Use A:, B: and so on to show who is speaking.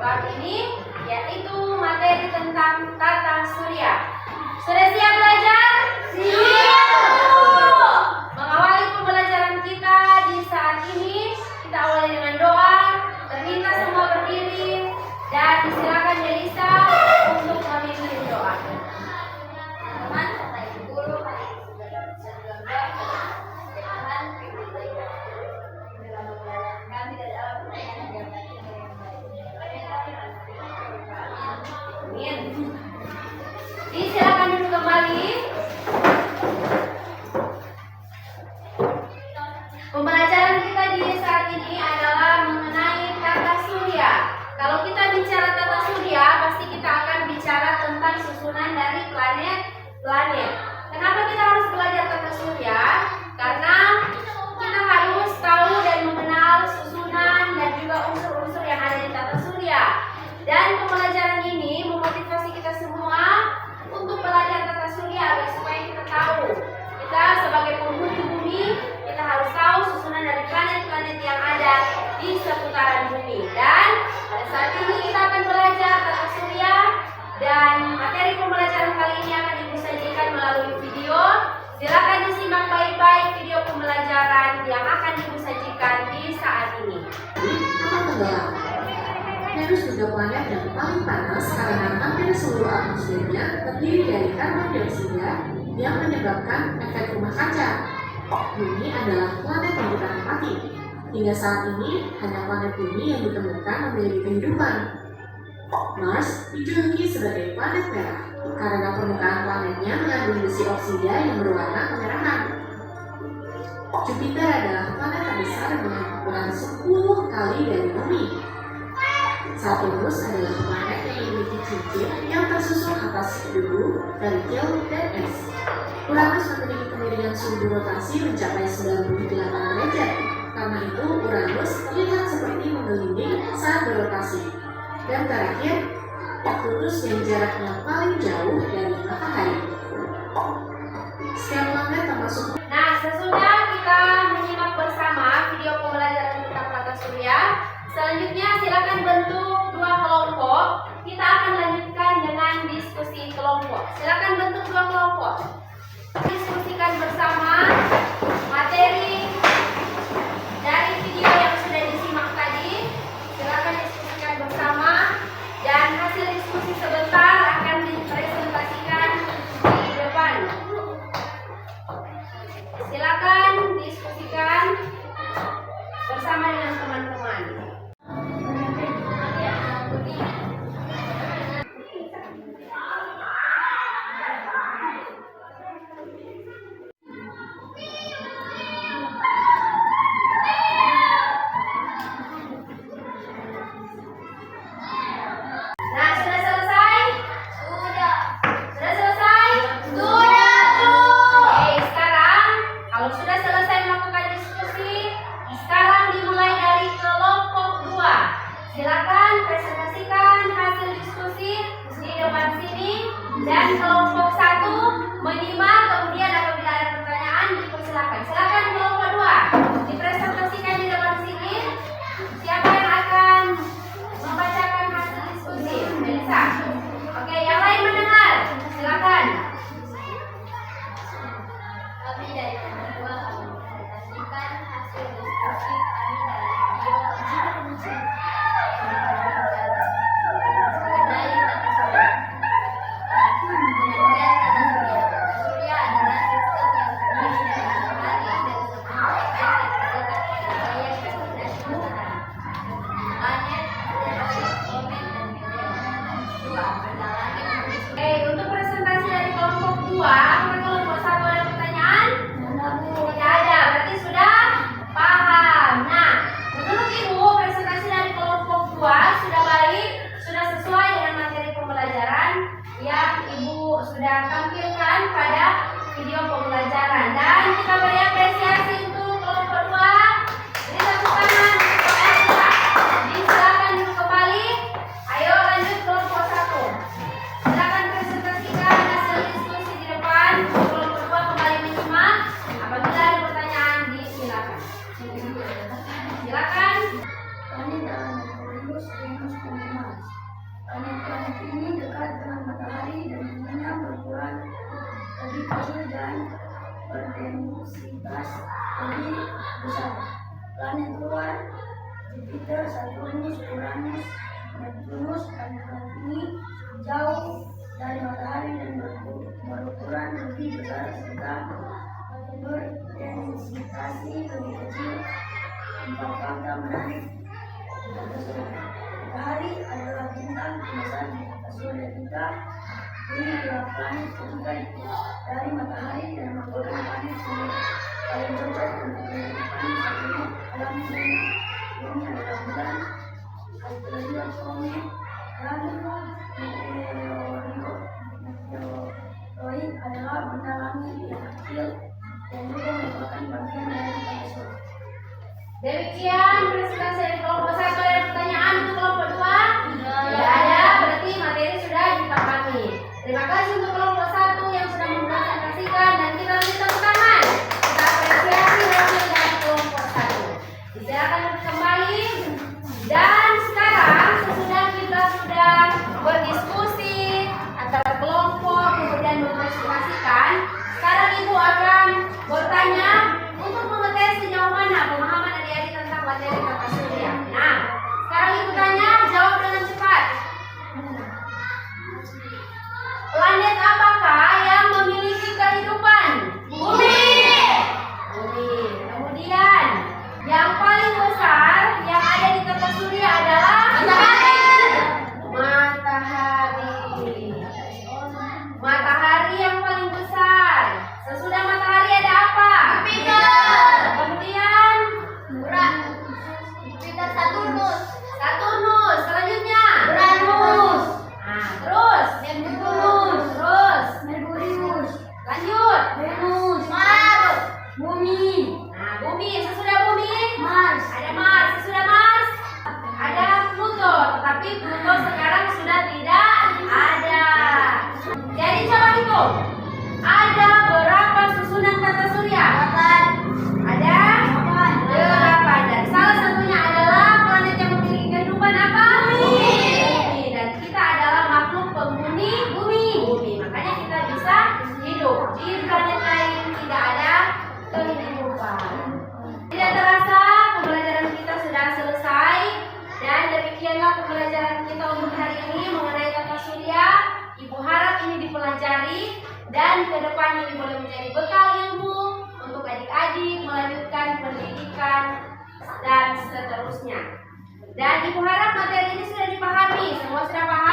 A: bab ini, yaitu materi tentang tata surya. Sudah siap belajar? Siap! Mengawali pembelajaran kita di saat ini, kita awali dengan doa. Terminta semua berdiri dan disilakan Melisa untuk memimpin doa. Disilakan duduk kembali. Pembelajaran kita di saat ini adalah mengenai tata surya. Kalau kita bicara tata surya, pasti kita akan bicara tentang susunan dari planet-planet. Kenapa kita harus belajar tata surya? Karena kita harus tahu dan mengenal susunan dan juga unsur-unsur yang ada di tata surya. Dan pembelajaran ini memotivasi kita semua untuk belajar tata surya agar supaya kita tahu, kita sebagai penghuni bumi, kita harus tahu susunan dari planet-planet yang ada di seputaran bumi. Dan pada saat ini kita akan belajar tata surya, dan materi pembelajaran kali ini akan Ibu sajikan melalui video. Silakan disimak baik-baik video pembelajaran yang akan Ibu sajikan di saat ini.
B: Venus juga planet yang paling panas karena hampir seluruh atmosfernya terdiri dari karbon dioksida yang menyebabkan efek rumah kaca. Bumi adalah planet yang kita tempati. Hingga saat ini, hanya planet Bumi yang ditemukan memiliki kehidupan. Mars dijuluki sebagai planet merah karena permukaan planetnya mengandung besi oksida yang berwarna kemerahan. Jupiter adalah planet terbesar dengan ukuran 10 kali dari Bumi. Saturnus adalah planet yang memiliki cincin yang tersusun atas debu, kerikil, dan es. Uranus memiliki kemiringan sumbu rotasi mencapai 98 derajat. Karena itu, Uranus terlihat seperti menggelinding saat berotasi. Dan terakhir, Neptunus yang jaraknya paling jauh dari matahari. Setiap planet termasuk.
A: Nah, sesudah kita menyimak bersama video pembelajaran tentang tata surya, selanjutnya silakan bentuk dua kelompok. Kita akan lanjutkan dengan diskusi kelompok. Silakan bentuk dua kelompok. Diskusikan bersama materi dari video yang sudah disimak tadi. Silakan diskusikan bersama, dan hasil diskusi sebentar akan dipresentasikan di depan. Silakan diskusikan bersama dengan teman-teman.
C: Jupiter, Saturnus, Uranus, Neptunus, planet ini jauh dari matahari dan berukuran lebih besar serta berintensitasnya lebih kecil. 4 fakta menarik tata surya. Matahari adalah bintang terbesar di tata surya kita. Bumi adalah planet ketiga dari matahari dan merupakan planet yang paling cocok untuk kehidupan makhluk alam dunia. Bumi adalah bulan, asteroid, komet, dan meteoroid adalah benda langit yang kecil dan juga merupakan bagian dari tata surya.
A: Demikian presentasi dari kelompok 1. Ada pertanyaan untuk kelompok 2? Tidak ada, berarti materi sudah dipahami. Terima kasih untuk kelompok 1 yang sudah mempresentasikan, dan kita beri tepuk tangan. Kita apresiasi hasil dari kelompok 1. Silakan kembali. Dan sekarang sesudah kita sudah berdiskusi antara kelompok kemudian mempresentasikan, sekarang Ibu akan bertanya untuk mengetes sejauh mana pemahaman adik-adik tentang materi tata surya. Nah, sekarang Ibu tanya, jawab dengan cepat. Planet apakah yang memiliki kehidupan? Bumi. Bumi. Kemudian, yang paling besar yang ada di tata surya adalah matahari. Matahari yang paling besar. Sesudah matahari ada apa? Jupiter. Kemudian
C: Jupiter, Saturnus,
A: Saturnus. Selanjutnya
C: Uranus,
A: nah, terus
C: Neptunus,
A: terus
C: Merkurius,
A: lanjut
C: Venus,
A: Mars.
C: Bumi,
A: Nah, bumi. Sesudah bumi
C: Mars,
A: ada Mars. Sesudah Mars ada Pluto. Tetapi Pluto sekarang sudah tidak ada. Jadi coba hitung, ada berapa susunan tata surya?
C: 8,
A: Ada 8. Dan salah satunya adalah planet yang memiliki kehidupan apa? Bumi. Dan kita adalah makhluk penghuni bumi. Makanya kita bisa hidup. Di planet lain tidak ada kehidupan. Tidak terasa pembelajaran kita sudah selesai. Dan demikianlah pembelajaran kita untuk hari ini mengenai tata surya. Ibu harap ini dipelajari dan ke depan ini boleh menjadi bekal ilmu untuk adik-adik melanjutkan pendidikan dan seterusnya. Dan Ibu harap materi ini sudah dipahami, semua sudah paham.